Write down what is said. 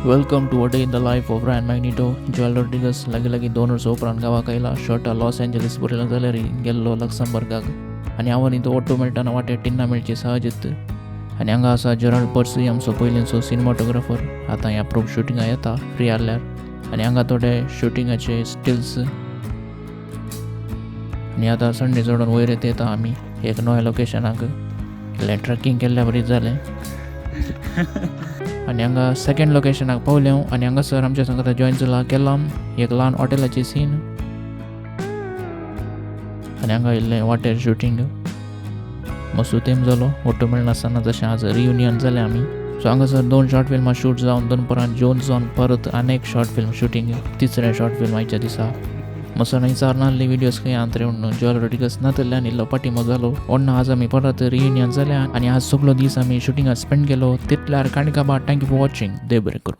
Welcome to a day in the life of Rayan Magneto. Joel Rodrigues lagi 2 वर्सां उपरांत गांवाक आयला. शर्टा Los Angeles बरयला जाल्यार गेल्लो लक्समबर्गाक आनी हांव तो ऑटो मेळटाना वाटेर टिन्ना मेळची सहजित. आनी हांगा आसा जेराल्ड पर्सी आमचो पयलींचो सिनेमाटोग्राफर. आतां ह्या प्रूफ शुटिंगा येता फ्री आसल्यार आनी हांगा थोडे शुटिंगाचे स्टिल्स. आनी आतां संडे सोडून वयर येता आमी एक नव्या लोकेशनाक. ट्रॅकिंग केल्ल्या बरीच जालें. आनी हांगा सेकंड लोकेशनाक पावले हांव आनी हांगासर आमच्या सांगात जॉइन जाला केलाम एक ल्हान हॉटेलाची सीन. आनी हांगा येयल्लें वाटेर शुटींग मस्त तेम जालो. ऑटो मेळनासतना जशें आज रियुनियन जालें आमी. सो हांगासर 2 शॉर्ट फिल्मां शूट जावन दनपारां जेवन जावन परत आनीक शॉर्ट फिल्म शुटींग. तिसरें शॉर्ट फिल्म आयच्या दिसा मसन हिसार नासली व्हिडियोज खंय आंतरे म्हणून जोएल रोड्रिगस नातल्ल्यान इल्लो पाठिंबो जालो. ओन्ना आज आमी परत रियुनियन जाल्या आनी आज सगळो दीस आमी शुटिंगाक स्पेंड केलो. तितल्यार काणका बा थँक्यू फॉर वॉचिंग. देव बरें करूं.